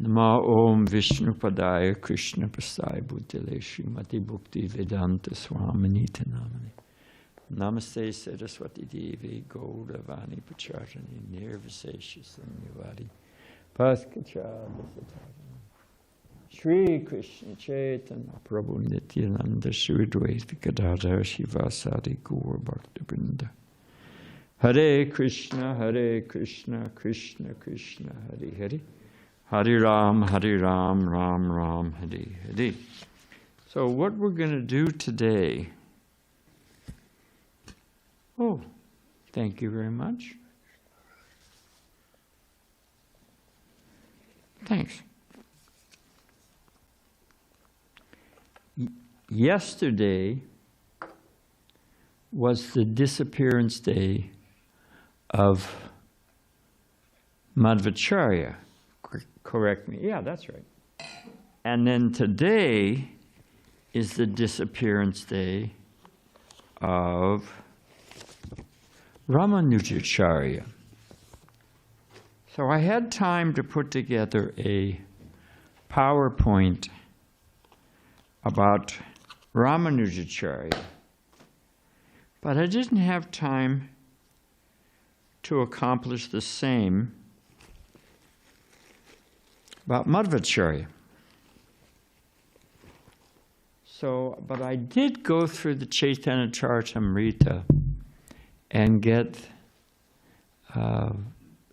Nama Om Vishnu Padaya Krishna Prasaya Bhutale Srimati Bhakti Vedanta Swami Namani. Namaste Saraswati Devi Gauravani Pacharani Nirvisesha Sanyavadi Paskachada Shri Krishna Chaitanya Prabhu Nityananda Shri Dvaita Gadadhar Shivasadi Gaur Bhakta Vrinda. Hare Krishna, Krishna Krishna, Hare Hare. Hare Ram, Ram Ram, Hare Hare. So what we're going to do today, oh, thank you very much. Thanks. Yesterday was the disappearance day of Madhavacharya. Correct me. Yeah, that's right. And then today is the disappearance day of Ramanujacharya. So I had time to put together a PowerPoint about Ramanujacharya, but I didn't have time to accomplish the same about Madhavacharya. So, but I did go through the Chaitanya Charitamrita and get, and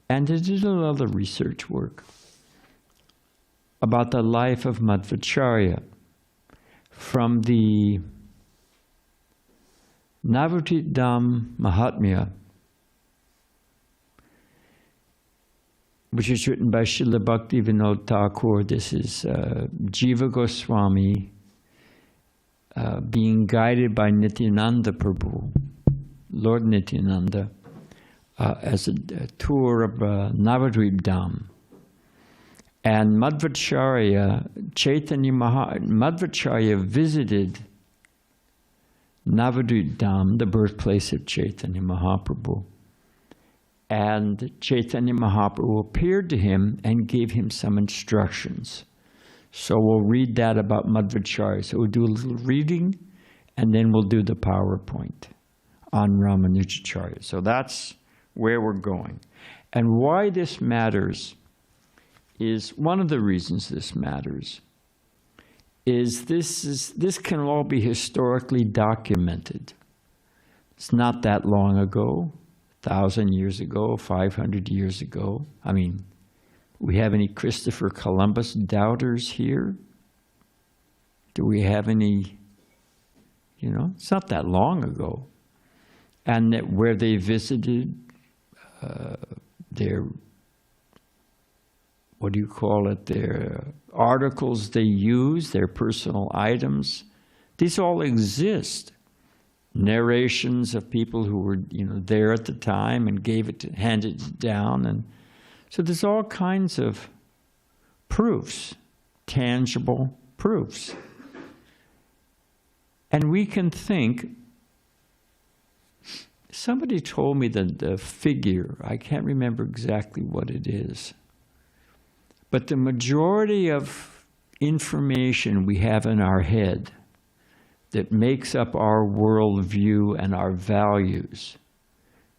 I did a lot of research work about the life of Madhavacharya from the Navratidam Mahatmya, which is written by Srila Bhakti Vinod Thakur. This is Jiva Goswami being guided by Nityananda Prabhu, Lord Nityananda, as a tour of Navadvip Dham. And Madhavacharya, Madhavacharya visited Navadvip Dham, the birthplace of Chaitanya Mahaprabhu. And Chaitanya Mahaprabhu appeared to him and gave him some instructions. So we'll read that about Madhavacharya. So we'll do a little reading, and then we'll do the PowerPoint on Ramanujacharya. So that's where we're going. And why this matters is, one of the reasons this matters is this can all be historically documented. It's not that long ago. 1,000 years ago, 500 years ago. I mean, we have any Christopher Columbus doubters here? Do we have any, it's not that long ago. And that where they visited their, their articles they use, their personal items, these all exist. Narrations of people who were, there at the time and handed it down, and so there's all kinds of proofs, tangible proofs, and we can think. Somebody told me that the figure, I can't remember exactly what it is, but the majority of information we have in our head that makes up our worldview and our values,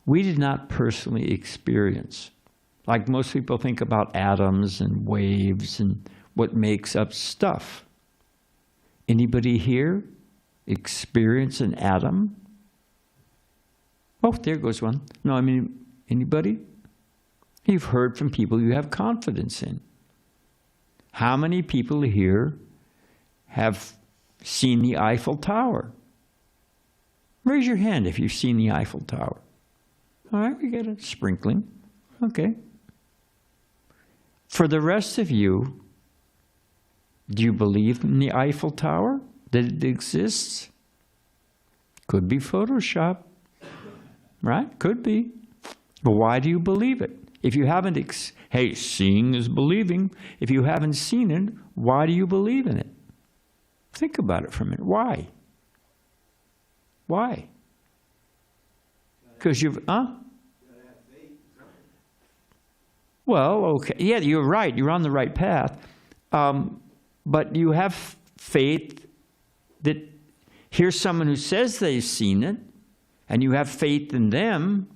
we did not personally experience. Like most people think about atoms and waves and what makes up stuff. Anybody here experience an atom? Oh, there goes one. No, I mean, anybody? You've heard from people you have confidence in. How many people here have seen the Eiffel Tower? Raise your hand if you've seen the Eiffel Tower. All right, we get a sprinkling. Okay. For the rest of you, do you believe in the Eiffel Tower? That it exists? Could be Photoshop, right? Could be. But why do you believe it? If you haven't, hey, seeing is believing. If you haven't seen it, why do you believe in it? Think about it for a minute. Why? Why? Because you've, Well, okay. Yeah, you're right. You're on the right path. But you have faith that here's someone who says they've seen it, and you have faith in them.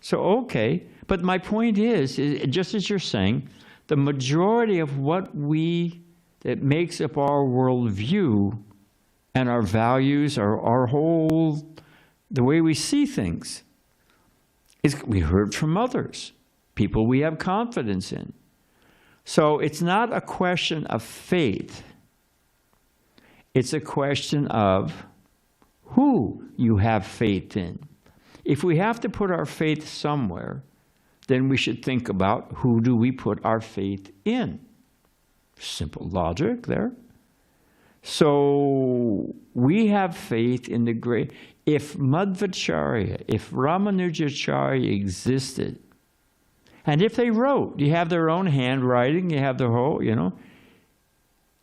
So, okay. But my point is, just as you're saying, the majority of that makes up our worldview and our values, the way we see things, is we heard from others, people we have confidence in. So it's not a question of faith. It's a question of who you have faith in. If we have to put our faith somewhere, then we should think about who do we put our faith in. Simple logic there. So we have faith in the great. If Madhavacharya, if Ramanujacharya existed, and if they wrote, you have their own handwriting, you have the whole,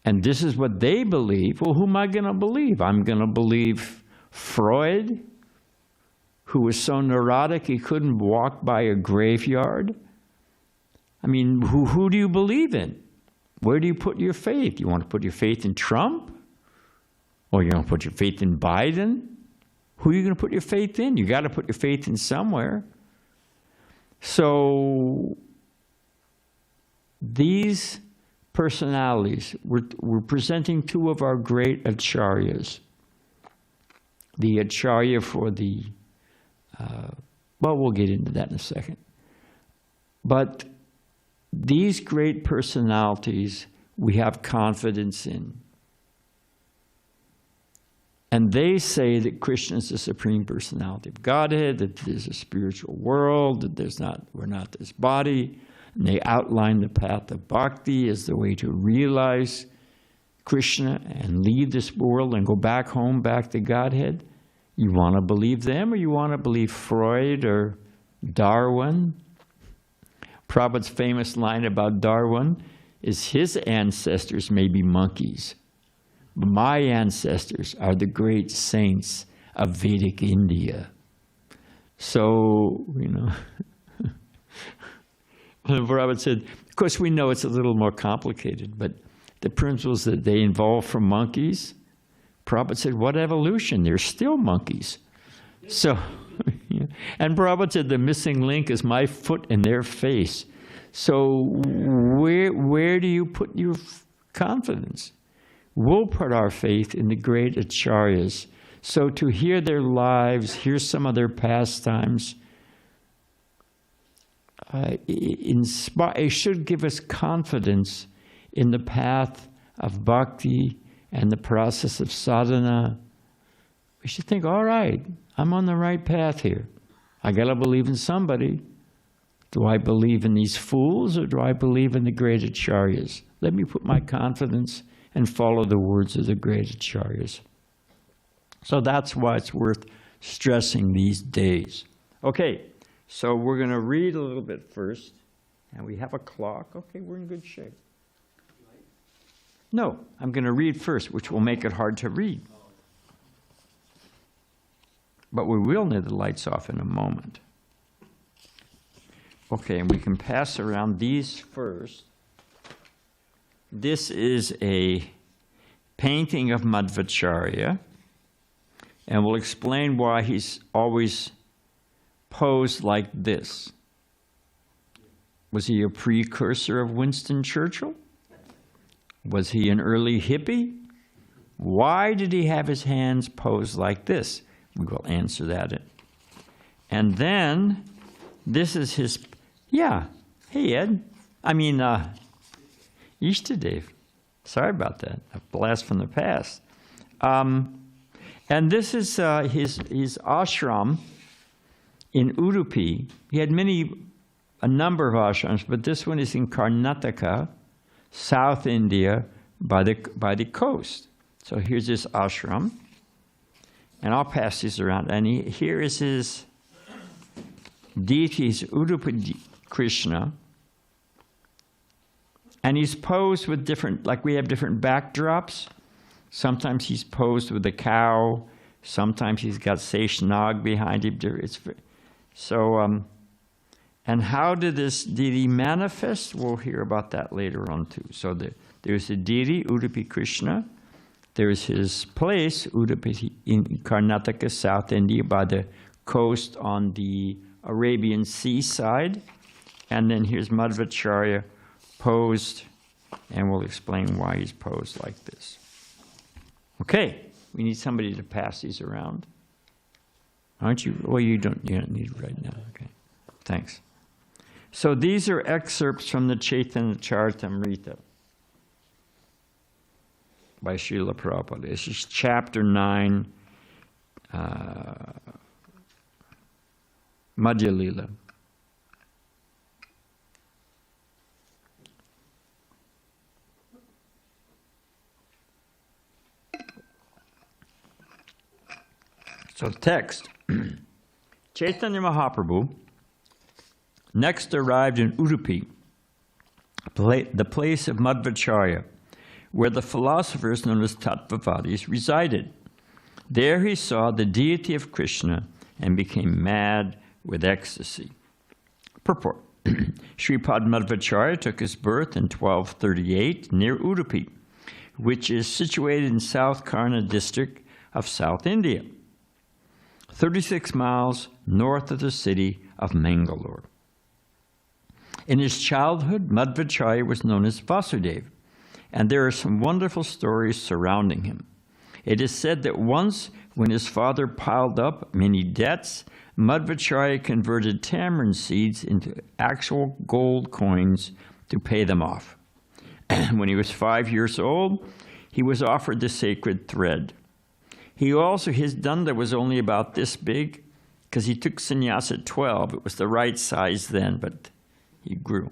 and this is what they believe, well, who am I going to believe? I'm going to believe Freud, who was so neurotic he couldn't walk by a graveyard. I mean, who do you believe in? Where do you put your faith? You want to put your faith in Trump? Or you want to put your faith in Biden? Who are you going to put your faith in? You got to put your faith in somewhere. So these personalities, we're presenting two of our great acharyas. The acharya for the, well, we'll get into that in a second. But these great personalities we have confidence in. And they say that Krishna is the Supreme Personality of Godhead, that there's a spiritual world, that we're not this body. And they outline the path of Bhakti as the way to realize Krishna and leave this world and go back home, back to Godhead. You want to believe them, or you want to believe Freud or Darwin? Prabhupada's famous line about Darwin is his ancestors may be monkeys. My ancestors are the great saints of Vedic India. So, Prabhupada said, of course we know it's a little more complicated, but the principles that they involve from monkeys, Prabhupada said, what evolution? They're still monkeys. So, and Prabhupada said the missing link is my foot in their face. So where do you put your confidence? We'll put our faith in the great acharyas. So to hear their lives, hear some of their pastimes, it should give us confidence in the path of bhakti and the process of sadhana. We should think, all right, I'm on the right path here. I got to believe in somebody. Do I believe in these fools, or do I believe in the great acharyas? Let me put my confidence and follow the words of the great acharyas. So that's why it's worth stressing these days. Okay, so we're going to read a little bit first. And we have a clock. Okay, we're in good shape. No, I'm going to read first, which will make it hard to read. But we will need the lights off in a moment. Okay, and we can pass around these first. This is a painting of Madhavacharya, and we'll explain why he's always posed like this. Was he a precursor of Winston Churchill? Was he an early hippie? Why did he have his hands posed like this? We will answer that. And then, this is his, hey Ed, Ishtadev. Sorry about that, a blast from the past. And this is his ashram in Udupi. He had a number of ashrams, but this one is in Karnataka, South India, by the coast. So here's his ashram. And I'll pass these around. And here is his deity, Udupi Krishna. And he's posed with different, like we have different backdrops. Sometimes he's posed with a cow. Sometimes he's got Seshnag behind him. And how did this deity manifest? We'll hear about that later on too. So there's a deity, Udupi Krishna. There's his place, Udupi in Karnataka, South India, by the coast on the Arabian Sea side. And then here's Madhavacharya posed, and we'll explain why he's posed like this. Okay, we need somebody to pass these around. Aren't you? Well, you don't need it right now. Okay, thanks. So these are excerpts from the Chaitanya Charitamrita by Srila Prabhupada. This is chapter 9, Madhya Lila. So text. Chaitanya Mahaprabhu next arrived in Udupi, the place of Madhavacharya, where the philosophers known as Tattvavadis resided. There he saw the deity of Krishna and became mad with ecstasy. Purport. Sripad Madhavacharya took his birth in 1238 near Udupi, which is situated in South Karna district of South India, 36 miles north of the city of Mangalore. In his childhood, Madhavacharya was known as Vasudeva, and there are some wonderful stories surrounding him. It is said that once, when his father piled up many debts, Madhavacharya converted tamarind seeds into actual gold coins to pay them off. When he was 5 years old, he was offered the sacred thread. His danda was only about this big, because he took sannyas at 12. It was the right size then, but he grew.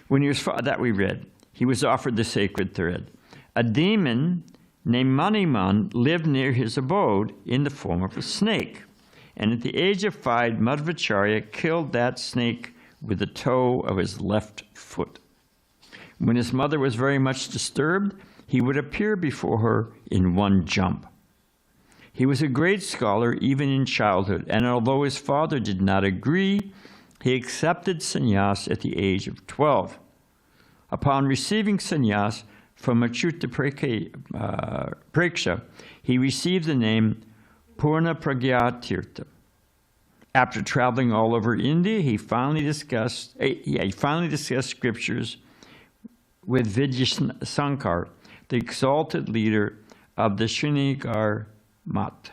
When he was that we read, he was offered the sacred thread. A demon named Maniman lived near his abode in the form of a snake. And at the age of 5, Madhavacharya killed that snake with the toe of his left foot. When his mother was very much disturbed, he would appear before her in one jump. He was a great scholar even in childhood, and although his father did not agree, he accepted sannyas at the age of 12. Upon receiving sannyas from Achyuta Preksha, he received the name Purna Pragya Tirtha. After traveling all over India, he finally discussed scriptures with Vidyasankar, the exalted leader of the Srinagar Mat,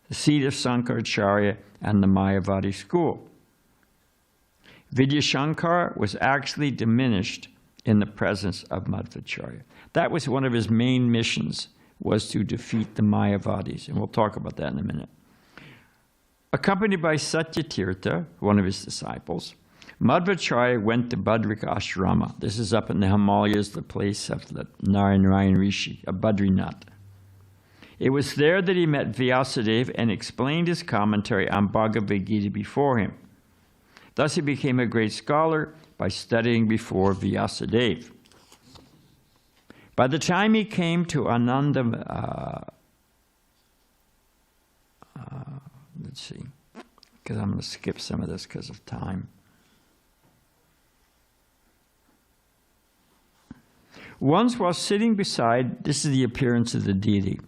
the seat of Sankaracharya and the Mayavadi school. Vidyasankar was actually diminished in the presence of Madhavacharya. That was one of his main missions, was to defeat the Mayavadis, and we'll talk about that in a minute. Accompanied by Satyatirtha, one of his disciples, Madhavacharya went to Badrika Ashrama. This is up in the Himalayas, the place of the Narayana Rishi, of Badrinath. It was there that he met Vyasadeva and explained his commentary on Bhagavad Gita before him. Thus he became a great scholar by studying before Vyasadeva. By the time he came to Ananda, let's see, because I'm going to skip some of this because of time. Once while sitting beside, this is the appearance of the deity,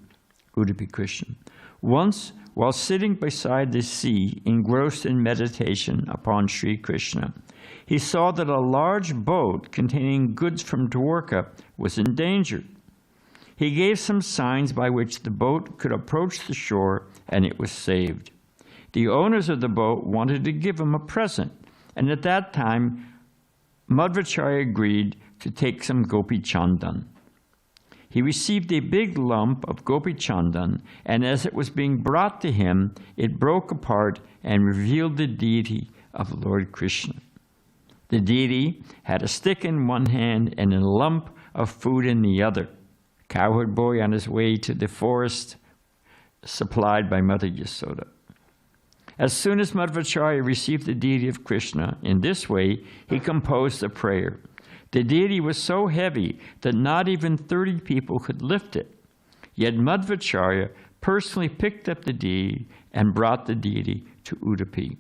Udupi Krishna. Once while sitting beside the sea, engrossed in meditation upon Sri Krishna, he saw that a large boat containing goods from Dwarka was in danger. He gave some signs by which the boat could approach the shore, and it was saved. The owners of the boat wanted to give him a present, and at that time, Madhavacharya agreed to take some gopi chandan. He received a big lump of gopi chandan, and as it was being brought to him, it broke apart and revealed the deity of Lord Krishna. The deity had a stick in one hand and a lump of food in the other. Cowherd boy on his way to the forest supplied by Mother Yasoda. As soon as Madhavacharya received the deity of Krishna in this way, he composed a prayer. The deity was so heavy that not even 30 people could lift it. Yet Madhavacharya personally picked up the deity and brought the deity to Udupi.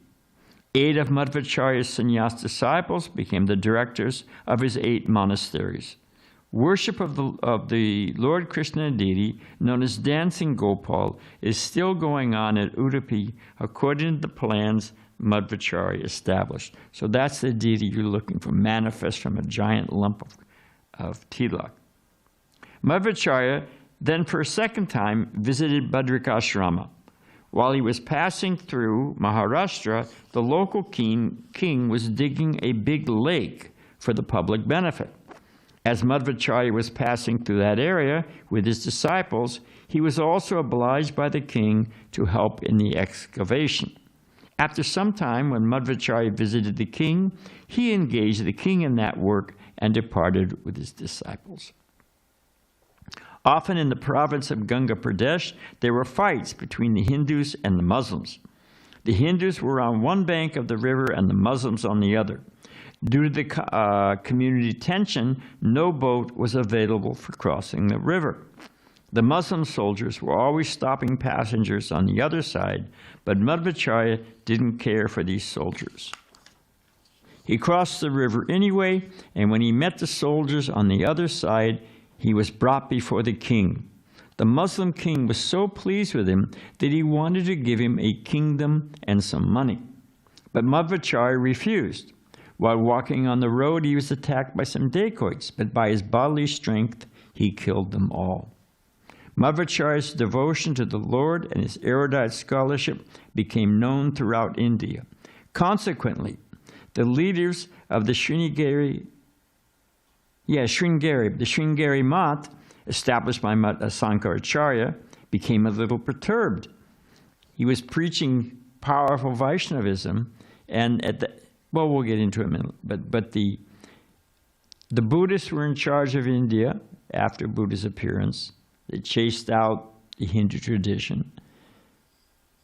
8 of Madhavacharya's sannyas disciples became the directors of his 8 monasteries. Worship of the Lord Krishna deity, known as Dancing Gopal, is still going on at Udupi according to the plans Madhavacharya established. So that's the deity you're looking for, manifest from a giant lump of tilak. Madhavacharya then for a second time visited Badrikashrama. While he was passing through Maharashtra, the local king was digging a big lake for the public benefit. As Madhavacharya was passing through that area with his disciples, he was also obliged by the king to help in the excavation. After some time, when Madhavacharya visited the king, he engaged the king in that work and departed with his disciples. Often in the province of Ganga Pradesh, there were fights between the Hindus and the Muslims. The Hindus were on one bank of the river and the Muslims on the other. Due to the community tension, no boat was available for crossing the river. The Muslim soldiers were always stopping passengers on the other side, but Madhavacharya didn't care for these soldiers. He crossed the river anyway, and when he met the soldiers on the other side, he was brought before the king. The Muslim king was so pleased with him that he wanted to give him a kingdom and some money. But Madhavacharya refused. While walking on the road, he was attacked by some dacoits, but by his bodily strength, he killed them all. Madhavacharya's devotion to the Lord and his erudite scholarship became known throughout India. Consequently, the leaders of the Sringeri Math, established by Sankaracharya, became a little perturbed. He was preaching powerful Vaishnavism, and well, we'll get into it in a minute, but the Buddhists were in charge of India after Buddha's appearance. They chased out the Hindu tradition.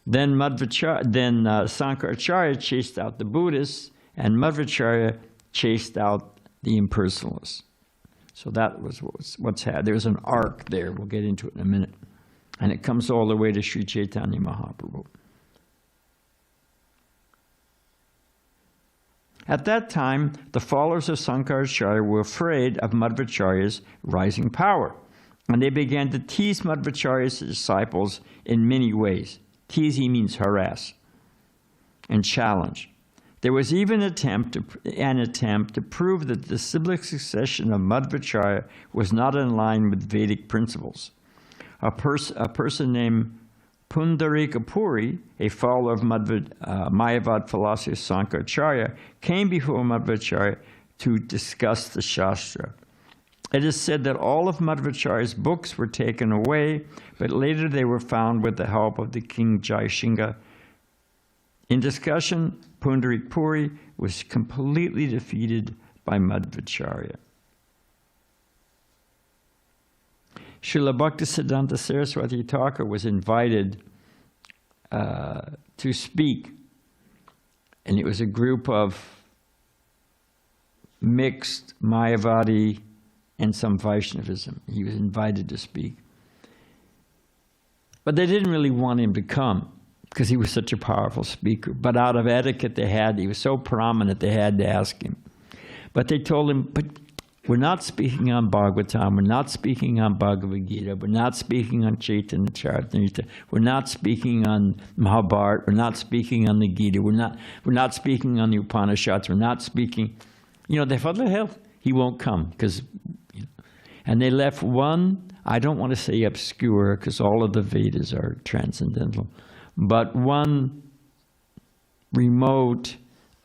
Then Sankaracharya chased out the Buddhists, and Madhavacharya chased out the impersonalists. So that was what's had. There's an arc there. We'll get into it in a minute. And it comes all the way to Sri Chaitanya Mahaprabhu. At that time, the followers of Sankaracharya were afraid of Madhavacharya's rising power, and they began to tease Madhavacharya's disciples in many ways. Tease means harass and challenge. There was even an attempt to prove that the Siblic succession of Madhavacharya was not in line with Vedic principles. A person named Pundarika Puri, a follower of Mayavad philosophy Sankaracharya, came before Madhavacharya to discuss the Shastra. It is said that all of Madhavacharya's books were taken away, but later they were found with the help of the king Jaisingha. In discussion, Pundarik Puri was completely defeated by Madhavacharya. Srila Bhaktisiddhanta Saraswati Thakur was invited to speak, and it was a group of mixed Mayavadi and some Vaishnavism. He was invited to speak. But they didn't really want him to come because he was such a powerful speaker. But out of etiquette he was so prominent they had to ask him. But they told him, but we're not speaking on Bhagavatam, we're not speaking on Bhagavad Gita, we're not speaking on Chaitanya Charitamrita, we're not speaking on Mahabharata, we're not speaking on the Gita, we're not speaking on the Upanishads, we're not speaking, they thought, the hell, he won't come, because, and they left one, I don't want to say obscure, because all of the Vedas are transcendental, but one remote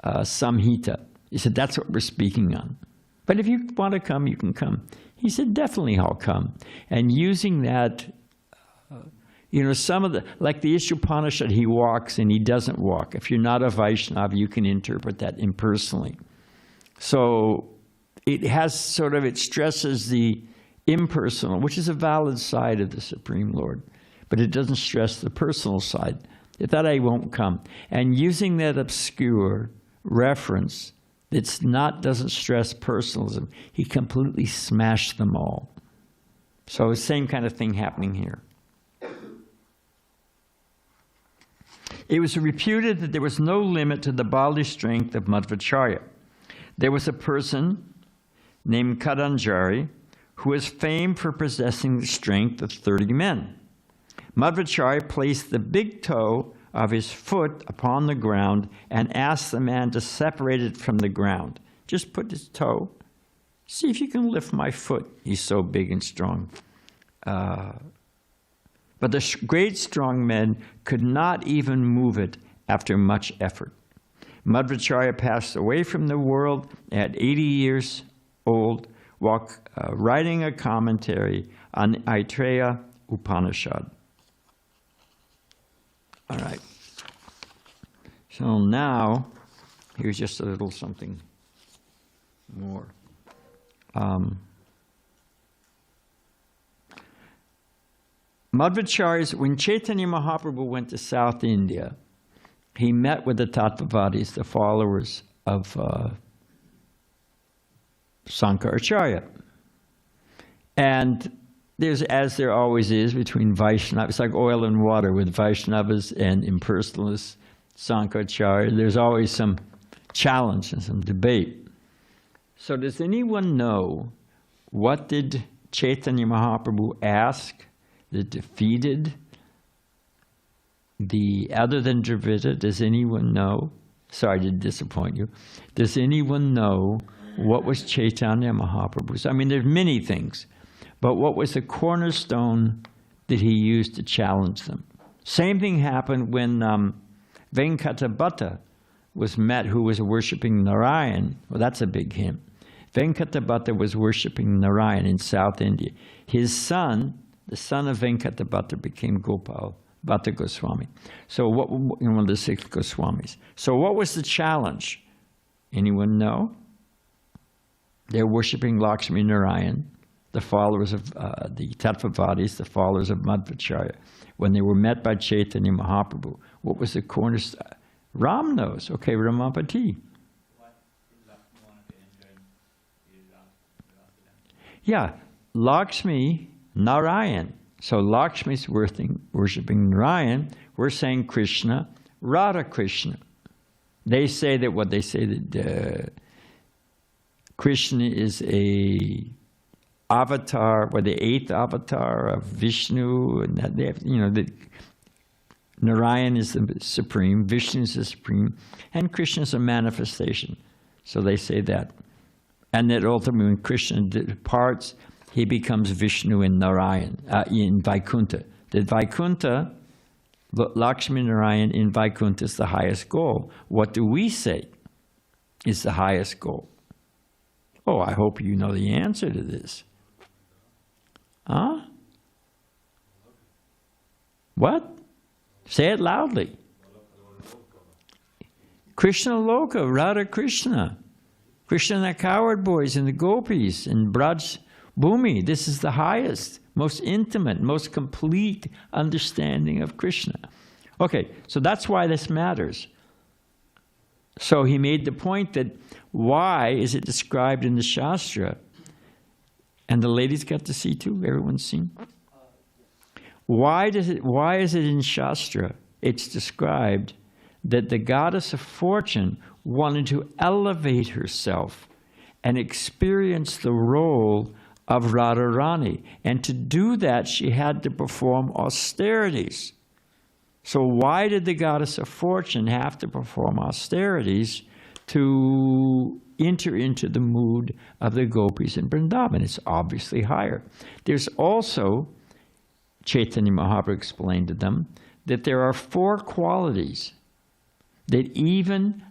Samhita. He said, that's what we're speaking on. But if you want to come, you can come. He said, definitely I'll come. And using that, some of like the Ishopanishad, he walks and he doesn't walk. If you're not a Vaishnava, you can interpret that impersonally. So it has it stresses the impersonal, which is a valid side of the Supreme Lord, but it doesn't stress the personal side. That I won't come. And using that obscure reference, doesn't stress personalism. He completely smashed them all. So same kind of thing happening here. It was reputed that there was no limit to the bodily strength of Madhavacharya. There was a person named Kadanjari who was famed for possessing the strength of 30 men. Madhavacharya placed the big toe of his foot upon the ground and asked the man to separate it from the ground. Just put his toe. See if you can lift my foot. He's so big and strong. But the great strong men could not even move it after much effort. Madhavacharya passed away from the world at 80 years old while writing a commentary on Aitreya Upanishad. All right. So now, here's just a little something more. Madhavacharya, when Chaitanya Mahaprabhu went to South India, he met with the Tattvavadis, the followers of Sankaracharya. And there's, as there always is between Vaishnavas, it's like oil and water with Vaishnavas and impersonalists, Sankaracharya. There's always some challenge and some debate. So does anyone know what did Chaitanya Mahaprabhu ask that defeated the, other than Dravida, does anyone know? Sorry to disappoint you. Does anyone know what was Chaitanya Mahaprabhu's? I mean, there's many things, but what was the cornerstone that he used to challenge them? Same thing happened when Venkatabhatta was met, who was worshiping Narayan. Well, that's a big hint. Venkatabhatta was worshiping Narayan in South India. His son, the son of Venkatabhatta, became Gopal Bhatta Goswami. So what, one of the 6 Goswamis. So what was the challenge? Anyone know? They're worshiping Lakshmi Narayan, the followers of the Tattvavadis, the followers of Madhavacharya. When they were met by Chaitanya Mahaprabhu, what was the cornerstone? Ram knows. Okay, Ramapati. Yeah, Lakshmi Narayan. So Lakshmi's worshipping Narayan. We're saying Krishna, Radha Krishna. They say that what they say that Krishna is a avatar, or the 8th avatar of Vishnu, and that they have, you know, that Narayan is the supreme, Vishnu is the supreme, and Krishna is a manifestation. So they say that. And that ultimately when Krishna departs, he becomes Vishnu in Narayan, in Vaikuntha. That Vaikuntha, Lakshmi Narayan in Vaikuntha is the highest goal. What do we say is the highest goal? Oh, I hope you know the answer to this. Huh? What? Say it loudly. Krishna Loka, Radha Krishna. Krishna and the coward boys and the gopis and Braj Bhumi. This is the highest, most intimate, most complete understanding of Krishna. Okay, so that's why this matters. So he made the point that why is it described in the Shastra? And the ladies got to see too, everyone's seen. Why is it in Shastra? It's described that the goddess of fortune wanted to elevate herself and experience the role of Radharani. And to do that, she had to perform austerities. So why did the goddess of fortune have to perform austerities? To enter into the mood of the gopis in Vrindavan. It's obviously higher. There's also, Chaitanya Mahaprabhu explained to them, that there are 4 qualities that even,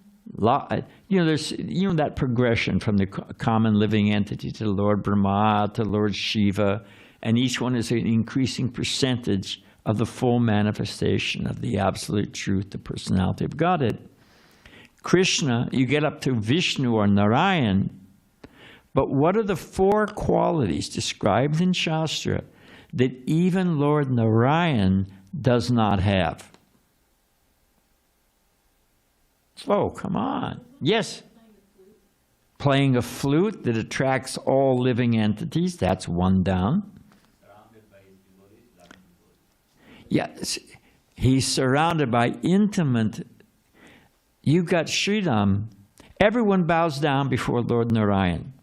there's, that progression from the common living entity to Lord Brahma, to Lord Shiva, and each one is an increasing percentage of the full manifestation of the absolute truth, the personality of Godhead. Krishna, you get up to Vishnu or Narayan, but what are the 4 qualities described in Shastra that even Lord Narayan does not have? Oh, come on. Yes. Playing a flute that attracts all living entities, that's 1 down. Yes. He's surrounded by intimate. You've got Sridham. Everyone bows down before Lord Narayan.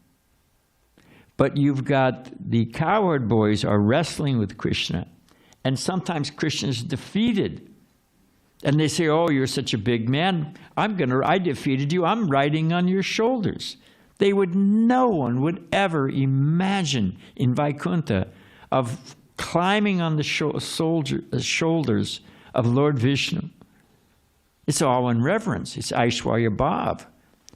But you've got the cowherd boys are wrestling with Krishna. And sometimes Krishna is defeated. And they say, oh, you're such a big man. I defeated you. I'm riding on your shoulders. No one would ever imagine in Vaikuntha of climbing on the shoulders of Lord Vishnu. It's all in reverence. It's Aishwarya Bhav.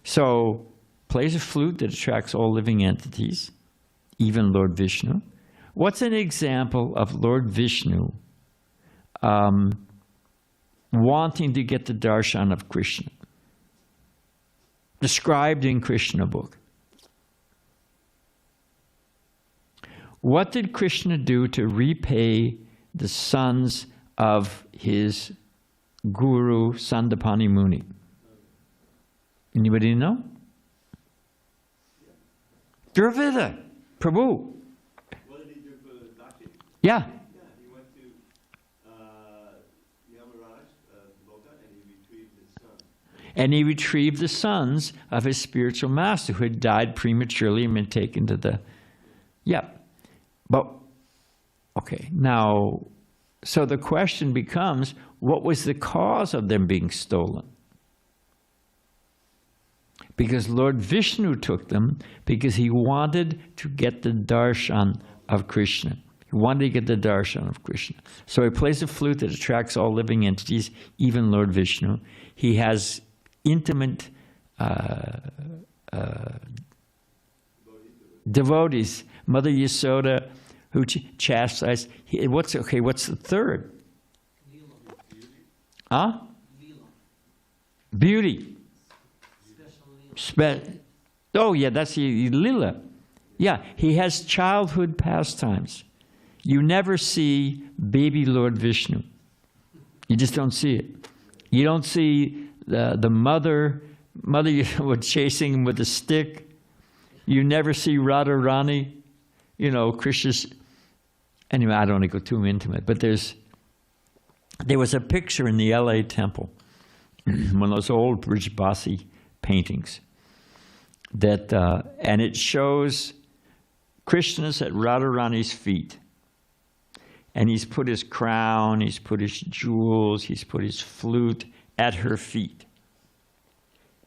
So, plays a flute that attracts all living entities, even Lord Vishnu. What's an example of Lord Vishnu wanting to get the darshan of Krishna? Described in Krishna book. What did Krishna do to repay the sons of his guru Sandapani Muni? Anybody know? Dravida, Prabhu. What did he do for Dakshin? Yeah. He went to Yamaraj, Loka, and he retrieved his son. And he retrieved the sons of his spiritual master who had died prematurely and been taken to the... Yeah. But, okay, now, so the question becomes, what was the cause of them being stolen? Because Lord Vishnu took them because he wanted to get the darshan of Krishna. He wanted to get the darshan of Krishna. So he plays a flute that attracts all living entities, even Lord Vishnu. He has intimate devotees. Mother Yasoda, who chastised. What's the third? Lila. Huh? Lila. Beauty. Special Lila. Oh, yeah, that's Lila. Yeah, he has childhood pastimes. You never see baby Lord Vishnu. You just don't see it. You don't see the mother chasing him with a stick. You never see Radharani. You know, Krishna's... Anyway, I don't want to go too intimate, but there was a picture in the LA temple, one of those old Brijbasi paintings, that, and it shows Krishna's at Radharani's feet. And he's put his crown, he's put his jewels, he's put his flute at her feet.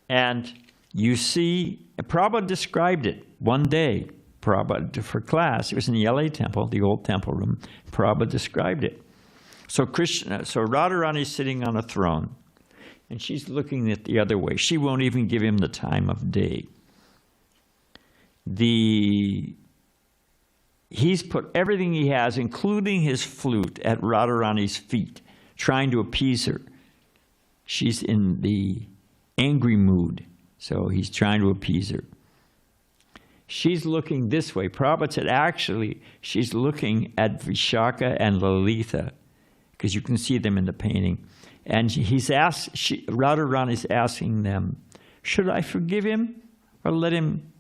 And you see, Prabhupada described it one day, Prabhupada, for class. It was in the LA temple, the old temple room. Prabhupada described it. So Radharani's sitting on a throne, and she's looking at the other way. She won't even give him the time of day. He's put everything he has, including his flute, at Radharani's feet, trying to appease her. She's in the angry mood, so he's trying to appease her. She's looking this way. Prabhupada said, actually, she's looking at Vishaka and Lalita, because you can see them in the painting. And Radharani's asking them, should I forgive him or let him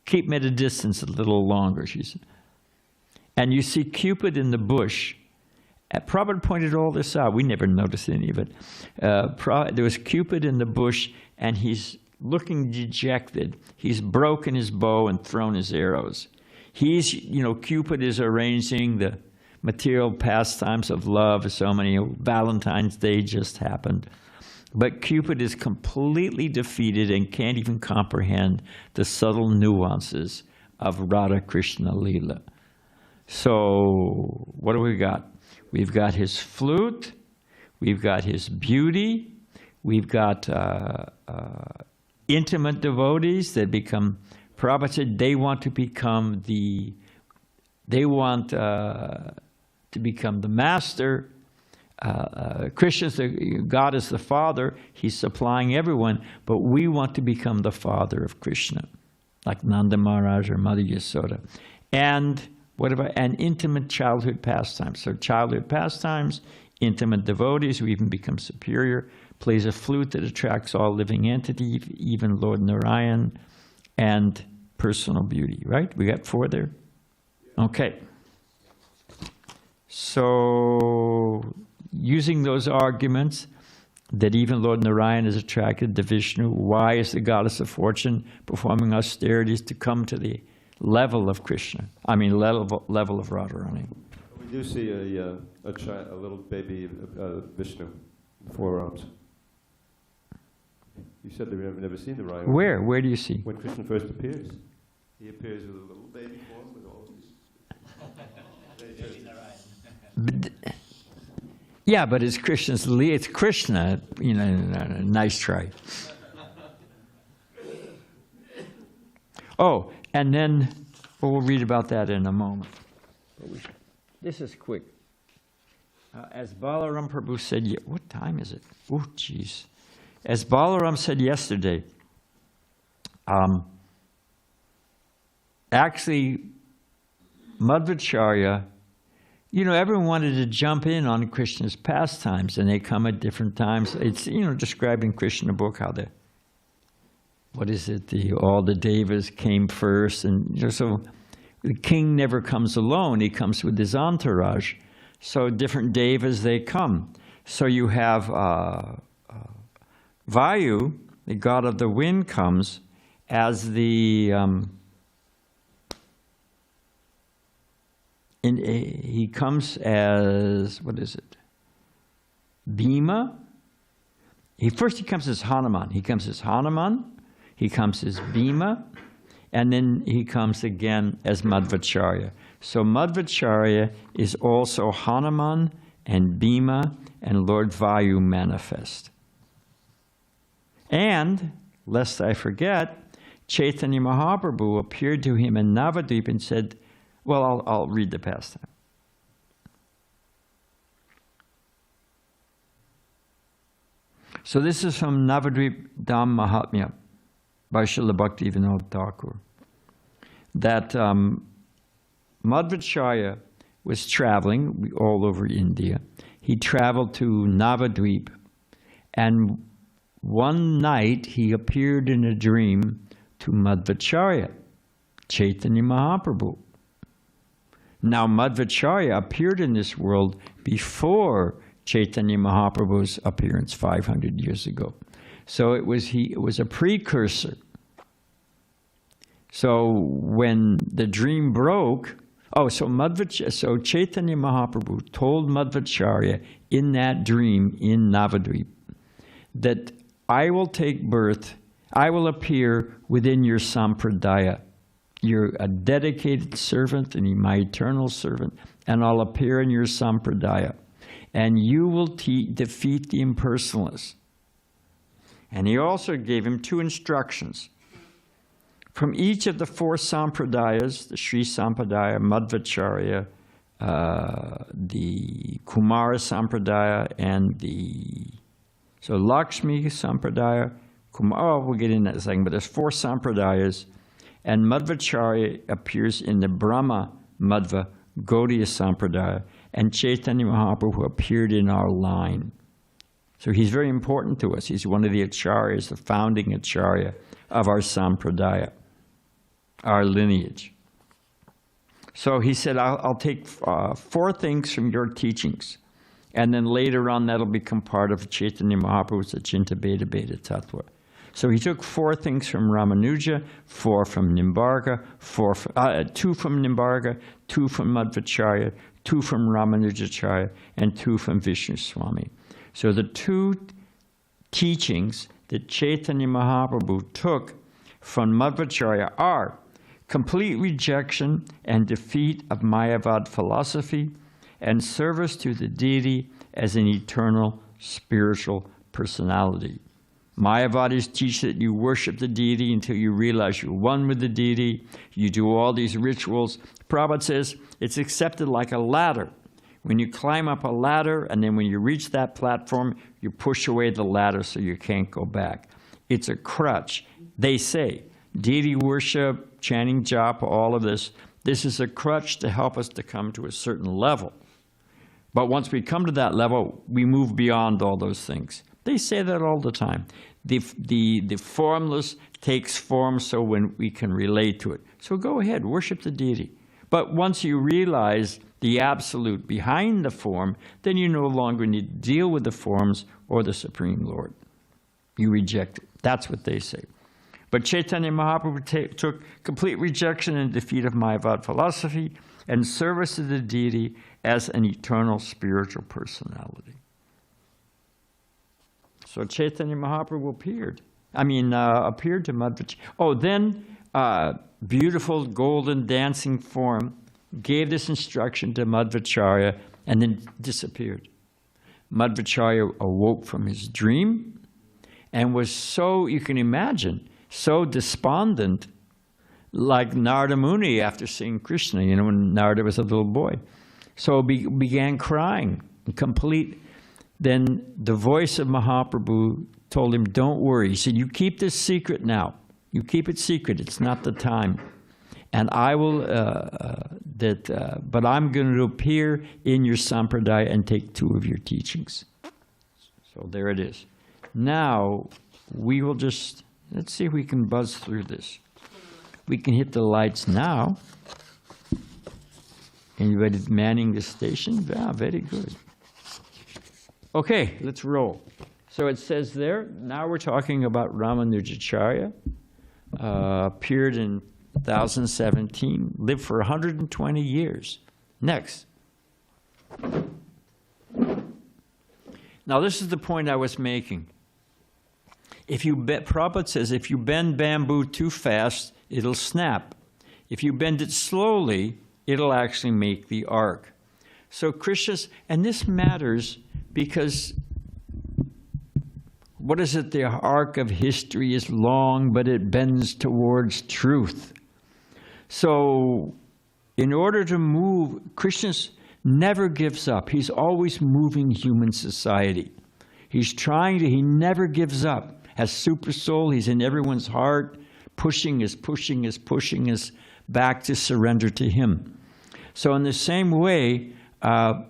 keep me at a distance a little longer? She said. And you see Cupid in the bush. Prabhupada pointed all this out. We never noticed any of it. There was Cupid in the bush, and he's looking dejected. He's broken his bow and thrown his arrows. Cupid is arranging the material pastimes of love. So many, Valentine's Day just happened. But Cupid is completely defeated and can't even comprehend the subtle nuances of Radha Krishna Lila. So, what do we got? We've got his flute, we've got his beauty, we've got intimate devotees that become, Prabhupada said they want to become the master. Krishna's God is the Father. He's supplying everyone, but we want to become the Father of Krishna, like Nanda Maharaj or Mother Yasoda. And what about an intimate childhood pastimes? So childhood pastimes, intimate devotees who even become superior, plays a flute that attracts all living entities, even Lord Narayan, and personal beauty, right? We got 4 there? Okay. So using those arguments that even Lord Narayan is attracted to Vishnu, why is the goddess of fortune performing austerities to come to the level of Krishna? I mean, level of Radharani. We do see a little baby Vishnu, 4 arms. You said that we've never seen the Raya. Where? Where do you see? When Krishna first appears. He appears with a little baby form with all these... Yeah, but it's Krishna's Lila. It's Krishna, you know, nice try. Oh, and then, well, we'll read about that in a moment. This is quick. As Balaram Prabhu said, what time is it? Oh, geez. As Balaram said yesterday, actually, Madhavacharya, you know, everyone wanted to jump in on Krishna's pastimes, and they come at different times. It's, you know, described in Krishna book how the, what is it, all the devas came first, and you know, so the king never comes alone, he comes with his entourage. So different devas, they come. So you have Vayu, the god of the wind, comes as the, he comes as, what is it? Bhima. First he comes as Hanuman. He comes as Hanuman, he comes as Bhima, and then he comes again as Madhavacharya. So Madhavacharya is also Hanuman and Bhima and Lord Vayu manifest. And, lest I forget, Chaitanya Mahaprabhu appeared to him in Navadvip and said, well, I'll read the pastime. So this is from Navadvip Dham Mahatmya by Srila Bhakti Vinod Thakur. That Madhavacharya was traveling all over India. He traveled to Navadvip, and one night he appeared in a dream to Madhavacharya, Chaitanya Mahaprabhu. Now Madhavacharya appeared in this world before Chaitanya Mahaprabhu's appearance 500 years ago. So it was a precursor. So when the dream broke, so Chaitanya Mahaprabhu told Madhavacharya in that dream in Navadvip that I will take birth, I will appear within your sampradaya. You're a dedicated servant and my eternal servant, and I'll appear in your sampradaya. And you will defeat the impersonalists. And he also gave him 2 instructions. From each of the 4 sampradayas, the Sri Sampradaya, Madhavacharya, the Kumara Sampradaya, and so Lakshmi Sampradaya, we'll get into that in a second, but there's 4 sampradayas, and Madhavacharya appears in the Brahma Madhva Gaudiya Sampradaya, and Chaitanya Mahaprabhu appeared in our line. So he's very important to us. He's one of the acharyas, the founding acharya of our sampradaya, our lineage. So he said, I'll take 4 things from your teachings, and then later on that'll become part of Chaitanya Mahaprabhu's Achinta Bheda Bheda Tattva. So he took 4 things from Ramanuja, 4 from Nimbarga, 2 from Nimbarga, 2 from Madhavacharya, 2 from Ramanujacharya, and 2 from Vishnu Swami. So the 2 teachings that Chaitanya Mahaprabhu took from Madhavacharya are complete rejection and defeat of Mayavad philosophy and service to the deity as an eternal spiritual personality. Mayavadis teach that you worship the deity until you realize you're one with the deity. You do all these rituals. Prabhupada says it's accepted like a ladder. When you climb up a ladder, and then when you reach that platform, you push away the ladder so you can't go back. It's a crutch. They say deity worship, chanting japa, all of this is a crutch to help us to come to a certain level. But once we come to that level, we move beyond all those things. They say that all the time. The formless takes form so when we can relate to it. So go ahead, worship the deity. But once you realize the absolute behind the form, then you no longer need to deal with the forms or the Supreme Lord. You reject it. That's what they say. But Chaitanya Mahaprabhu took complete rejection and defeat of Mayavad philosophy and service to the deity as an eternal spiritual personality. So Chaitanya Mahaprabhu appeared to Madhavacharya. Oh, then beautiful golden dancing form gave this instruction to Madhavacharya and then disappeared. Madhavacharya awoke from his dream and was so, you can imagine, so despondent, like Narada Muni after seeing Krishna, when Narada was a little boy. So began crying, complete. Then the voice of Mahaprabhu told him, don't worry. He said, you keep this secret now. You keep it secret. It's not the time. And I will, but I'm going to appear in your sampradaya and take 2 of your teachings. So there it is. Now, we will just, let's see if we can buzz through this. We can hit the lights now. Anybody manning the station? Yeah, very good. Okay, let's roll. So it says there, now we're talking about Ramanujacharya, appeared in 2017, lived for 120 years. Next. Now this is the point I was making. Prabhupada says, if you bend bamboo too fast, it'll snap. If you bend it slowly, it'll actually make the arc. So Krishna's, and this matters because, what is it? The arc of history is long, but it bends towards truth. So in order to move, Krishna never gives up. He's always moving human society. He's trying to, he never gives up. As super soul, he's in everyone's heart, pushing us back to surrender to him. So in the same way, well,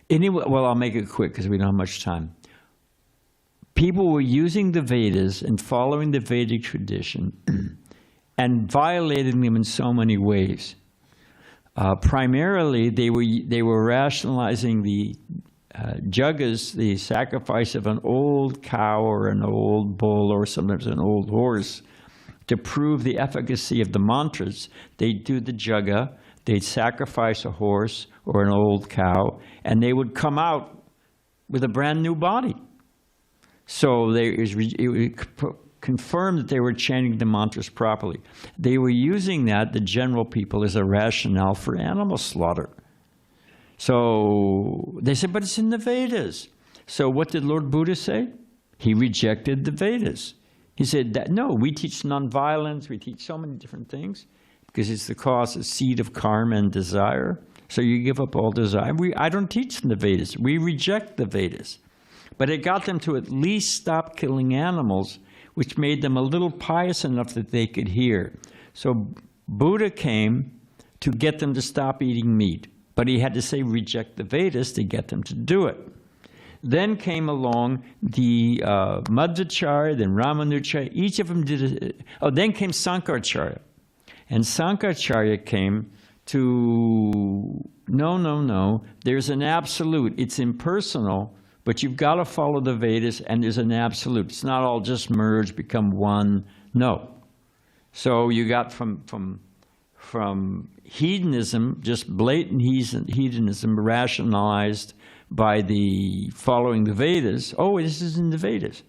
I'll make it quick because we don't have much time. People were using the Vedas and following the Vedic tradition and violating them in so many ways. Primarily, they were rationalizing the jagas, the sacrifice of an old cow or an old bull or sometimes an old horse, to prove the efficacy of the mantras. They'd do the jaga, they'd sacrifice a horse or an old cow, and they would come out with a brand new body. So it would confirm that they were chanting the mantras properly. They were using that, the general people, as a rationale for animal slaughter. So they said, but it's in the Vedas. So what did Lord Buddha say? He rejected the Vedas. He said, that, no, we teach nonviolence, we teach so many different things, because it's the cause, the seed of karma and desire. So you give up all desire. I don't teach in the Vedas. We reject the Vedas. But it got them to at least stop killing animals, which made them a little pious enough that they could hear. So Buddha came to get them to stop eating meat. But he had to say reject the Vedas to get them to do it. Then came along the Madhavacharya, then Ramanujacharya. Each of them did it. Oh, then came Sankaracharya. And Sankaracharya came to, no, there's an absolute. It's impersonal, but you've got to follow the Vedas, and there's an absolute. It's not all just merge, become one. No. So you got from hedonism, just blatant hedonism, rationalized by the following the Vedas. Oh, this is in the Vedas.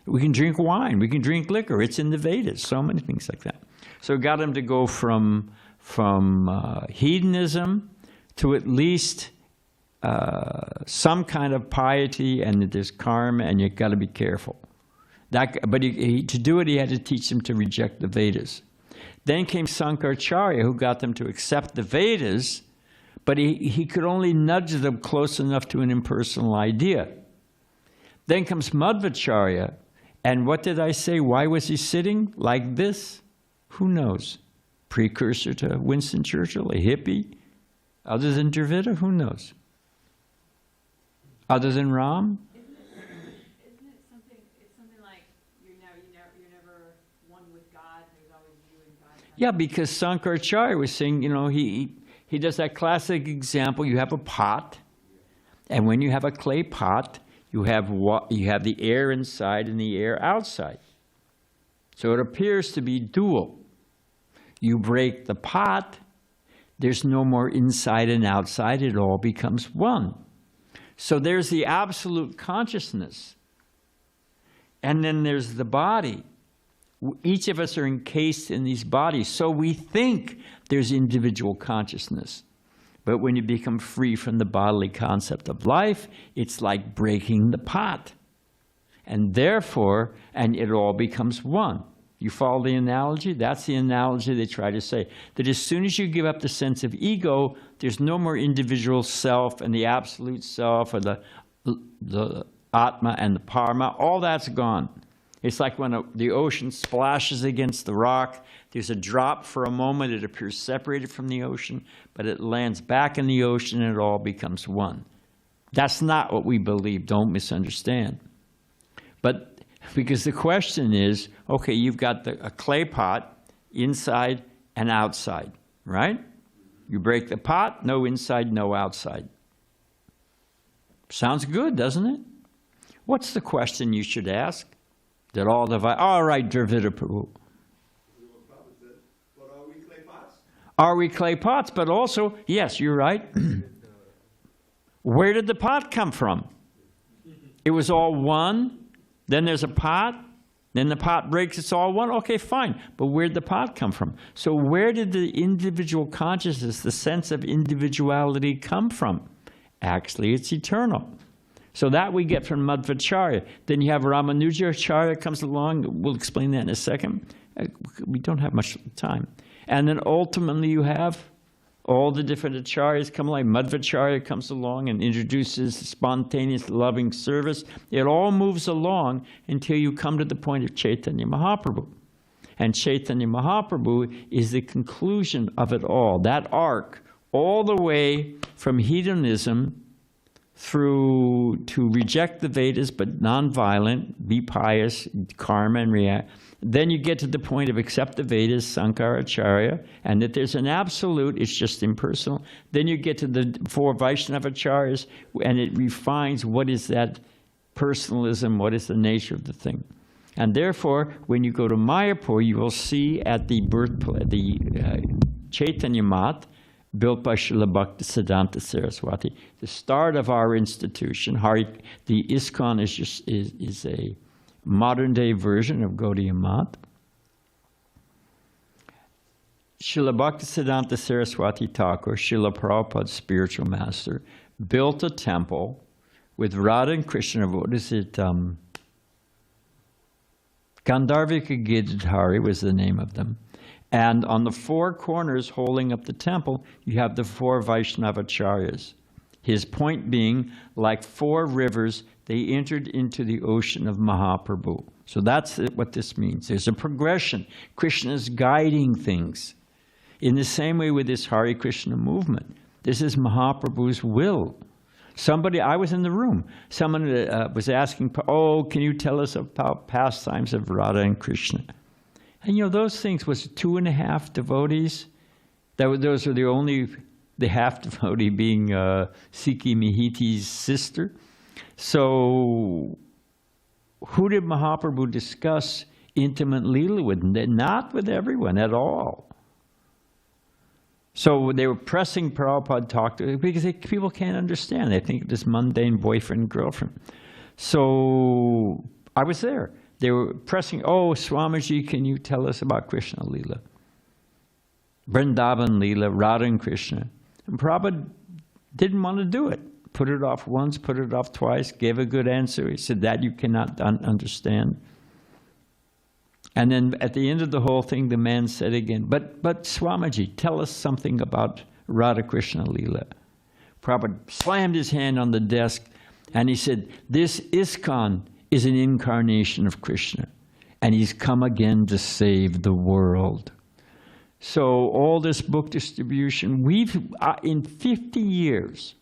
We can drink wine. We can drink liquor. It's in the Vedas. So many things like that. So it got him to go from hedonism to at least some kind of piety, and that there's karma, and you've got to be careful. But to do it, he had to teach them to reject the Vedas. Then came Sankaracharya, who got them to accept the Vedas, but he could only nudge them close enough to an impersonal idea. Then comes Madhavacharya, and what did I say? Why was he sitting like this? Who knows? Precursor to Winston Churchill, a hippie? Other than Dravida, who knows? Other than Ram? Isn't it something? It's something like you're never one with God. There's always you and God. Yeah, because Sankaracharya was saying, you know, he does that classic example. You have a pot, and when you have a clay pot, you have the air inside and the air outside. So it appears to be dual. You break the pot, there's no more inside and outside. It all becomes one. So there's the absolute consciousness. And then there's the body. Each of us are encased in these bodies. So we think there's individual consciousness. But when you become free from the bodily concept of life, it's like breaking the pot. And therefore, and it all becomes one. You follow the analogy? That's the analogy they try to say. That as soon as you give up the sense of ego, there's no more individual self and the absolute self or the Atma and the Parma. All that's gone. It's like when the ocean splashes against the rock. There's a drop for a moment. It appears separated from the ocean, but it lands back in the ocean and it all becomes one. That's not what we believe. Don't misunderstand. But because the question is, okay, you've got a clay pot, inside and outside, right? You break the pot, no inside, no outside. Sounds good, doesn't it? What's the question you should ask? That all right, Dravida Prabhu. But are we clay pots? Are we clay pots? But also, yes, you're right. Where did the pot come from? It was all one. Then there's a pot, then the pot breaks, it's all one. Okay, fine. But where'd the pot come from? So where did the individual consciousness, the sense of individuality come from? Actually, it's eternal. So that we get from Madhavacharya. Then you have Ramanujacharya comes along. We'll explain that in a second. We don't have much time. And then ultimately you have all the different acharyas come along. Madhavacharya comes along and introduces spontaneous loving service. It all moves along until you come to the point of Chaitanya Mahaprabhu. And Chaitanya Mahaprabhu is the conclusion of it all. That arc, all the way from hedonism through to reject the Vedas but nonviolent, be pious, karma and react. Then you get to the point of accept the Vedas, Sankaracharya, and that there's an absolute, it's just impersonal. Then you get to the four Vaishnavacharyas, and it refines what is that personalism, what is the nature of the thing. And therefore, when you go to Mayapur, you will see at the Chaitanya Mat, built by Srila Bhakti Siddhanta Saraswati, the start of our institution. The ISKCON is a modern-day version of Gaudiya Math. Srila Bhakti Siddhanta Saraswati Thakur, Srila Prabhupada's spiritual master, built a temple with Radha and Krishna. What is it? Gandharvika Giridhari was the name of them. And on the four corners holding up the temple, you have the four Vaishnavacharyas. His point being, like four rivers, they entered into the ocean of Mahaprabhu. So that's what this means. There's a progression. Krishna is guiding things. In the same way with this Hare Krishna movement, this is Mahaprabhu's will. I was in the room. Someone was asking, oh, can you tell us about pastimes of Radha and Krishna? And you know, those things was 2.5 devotees. Those are the half devotee being Sikhi Mihiti's sister. So who did Mahaprabhu discuss intimate Lila with? Not with everyone at all. So they were pressing Prabhupada to talk to because people can't understand. They think this mundane boyfriend, girlfriend. So I was there. They were pressing, oh, Swamiji, can you tell us about Krishna Lila? Vrindavan Lila, Radha and Krishna. And Prabhupada didn't want to do it. Put it off once, put it off twice, gave a good answer. He said, that you cannot understand. And then at the end of the whole thing, the man said again, but Swamiji, tell us something about Radha Krishna Lila. Prabhupada slammed his hand on the desk and he said, this ISKCON is an incarnation of Krishna, and he's come again to save the world. So all this book distribution, we've, in 50 years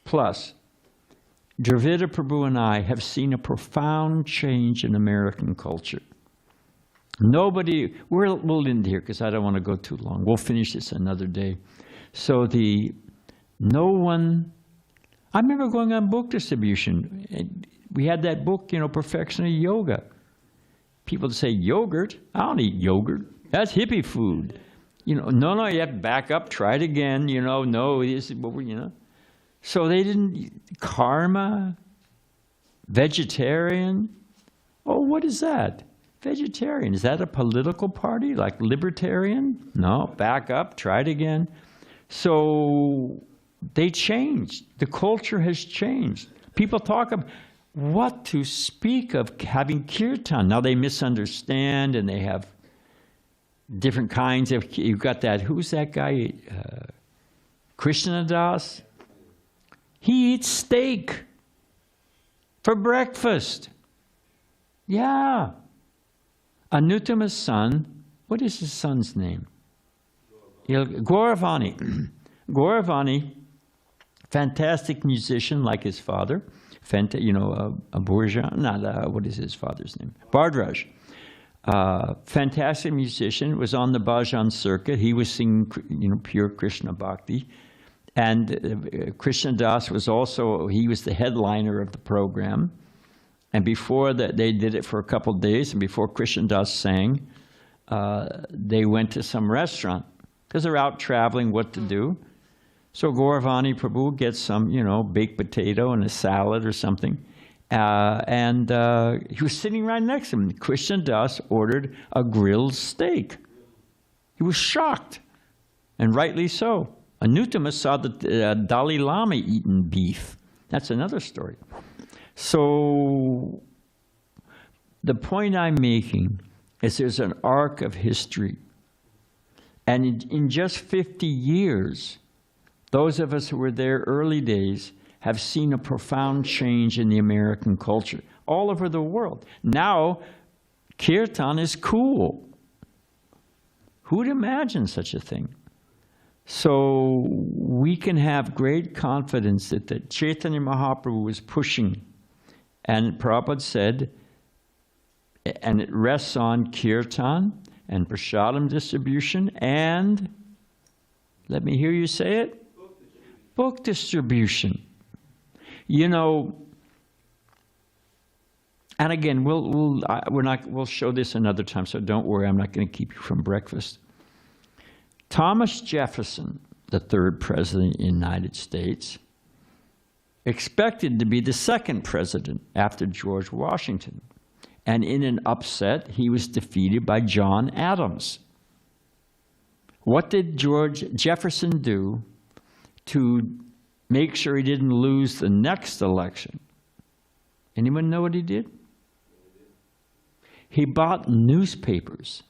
plus, Dravida Prabhu and I have seen a profound change in American culture. Nobody, we'll end here because I don't want to go too long. We'll finish this another day. So no one, I remember going on book distribution. And we had that book, Perfection of Yoga. People say, yogurt? I don't eat yogurt. That's hippie food. No, you have to back up, try it again, no, this is what we. So they didn't, karma, vegetarian. Oh, what is that? Vegetarian, is that a political party, like libertarian? No, back up, try it again. So they changed. The culture has changed. People talk about what to speak of having kirtan. Now they misunderstand and they have different kinds of, you've got that, who's that guy? Krishna Das? He eats steak for breakfast. Yeah. Anuttama's son, what is his son's name? Gauravani. Gauravani, fantastic musician like his father. A Borgia, what is his father's name? Bardraj. Fantastic musician, was on the bhajan circuit. He was singing, pure Krishna Bhakti. And Krishna Das was also, he was the headliner of the program. And before that, they did it for a couple of days, and before Krishna Das sang, they went to some restaurant, because they're out traveling, what to do. So Gauravani Prabhu gets some, baked potato and a salad or something. And he was sitting right next to him. Krishna Das ordered a grilled steak. He was shocked, and rightly so. Anuttama saw the Dalai Lama eating beef. That's another story. So the point I'm making is there's an arc of history. And in just 50 years, those of us who were there early days have seen a profound change in the American culture all over the world. Now, kirtan is cool. Who'd imagine such a thing? So we can have great confidence that Chaitanya Mahaprabhu was pushing. And Prabhupada said, and it rests on kirtan and prasadam distribution and, let me hear you say it, book distribution. And again, we'll show this another time, so don't worry, I'm not going to keep you from breakfast. Thomas Jefferson, the third president of the United States, expected to be the second president after George Washington. And in an upset, he was defeated by John Adams. What did Jefferson do to make sure he didn't lose the next election? Anyone know what he did? He bought newspapers.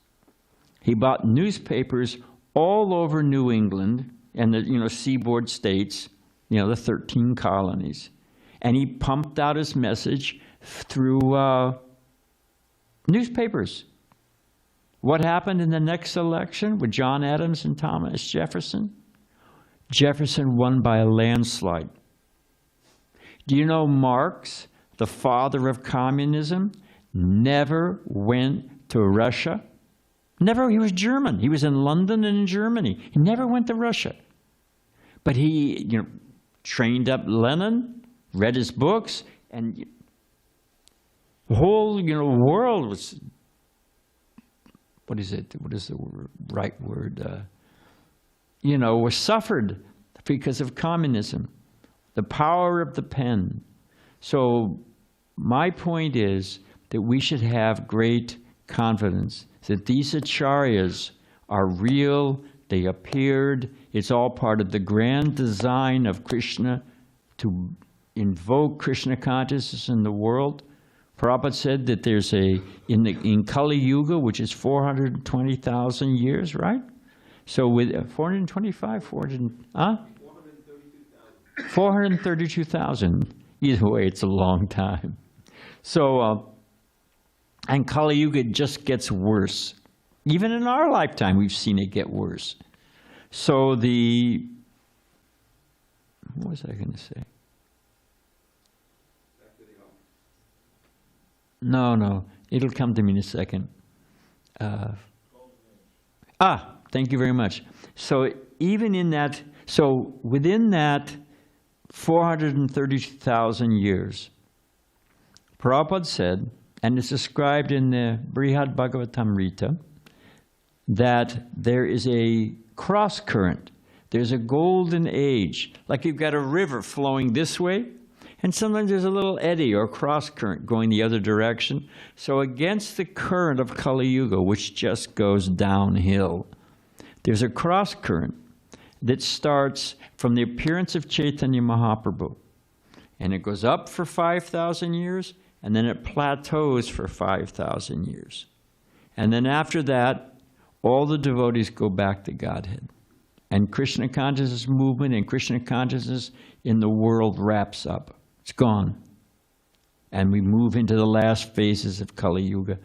He bought newspapers all over New England and the seaboard states, the 13 colonies. And he pumped out his message through newspapers. What happened in the next election with John Adams and Thomas Jefferson? Jefferson won by a landslide. Do you know Marx, the father of communism, never went to Russia? Never. He was German. He was in London and in Germany. He never went to Russia. But he, trained up Lenin, read his books, and the whole, world was, what is it? What is the right word? Was suffered because of communism, the power of the pen. So my point is that we should have great confidence that these acharyas are real, they appeared, it's all part of the grand design of Krishna to invoke Krishna consciousness in the world. Prabhupada said that there's in Kali Yuga, which is 420,000 years, right? So with 425, 432,000. Either way, it's a long time. So, and Kali Yuga just gets worse. Even in our lifetime, we've seen it get worse. So what was I going to say? No, it'll come to me in a second. Thank you very much. So even in that, so within that 432,000 years, Prabhupada said, and it's described in the Brihad Bhagavatamrita, that there is a cross current. There's a golden age. Like you've got a river flowing this way, and sometimes there's a little eddy or cross current going the other direction. So against the current of Kali Yuga, which just goes downhill, there's a cross current that starts from the appearance of Chaitanya Mahaprabhu. And it goes up for 5,000 years, and then it plateaus for 5,000 years. And then after that, all the devotees go back to Godhead. And Krishna consciousness movement and Krishna consciousness in the world wraps up. It's gone. And we move into the last phases of Kali Yuga.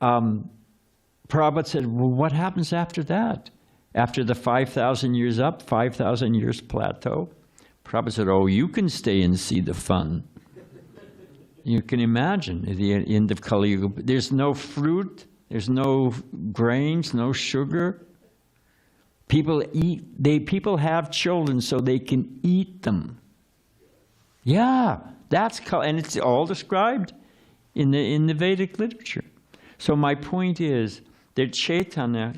Prabhupada said, well, what happens after that? After the 5,000 years up, 5,000 years plateau? Prabhupada said, oh, you can stay and see the fun. You can imagine at the end of Kali Yuga. There's no fruit, there's no grains, no sugar. People people have children so they can eat them. Yeah, and it's all described in the Vedic literature. So my point is that Chaitanya,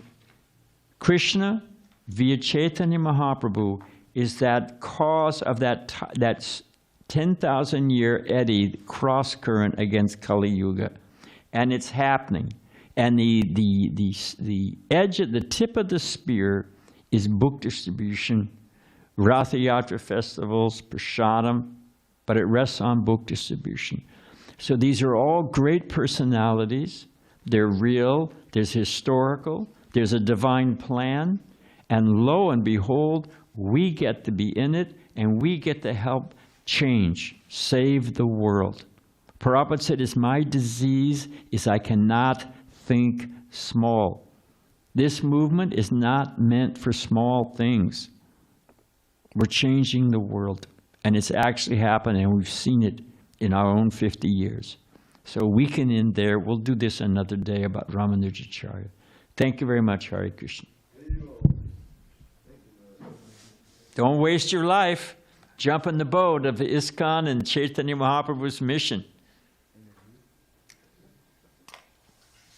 Krishna via Chaitanya Mahaprabhu is that cause of that 10,000-year eddy cross current against Kali Yuga, and it's happening. And the edge at the tip of the spear is book distribution, Ratha Yatra festivals, Prasadam, but it rests on book distribution. So these are all great personalities. They're real, there's historical, there's a divine plan, and lo and behold, we get to be in it, and we get to help change, save the world. Prabhupada said, my disease is I cannot think small. This movement is not meant for small things. We're changing the world, and it's actually happening, and we've seen it in our own 50 years. So we can end there. We'll do this another day about Ramanujacharya. Thank you very much, Hare Krishna. Don't waste your life. Jump in the boat of the ISKCON and Chaitanya Mahaprabhu's mission.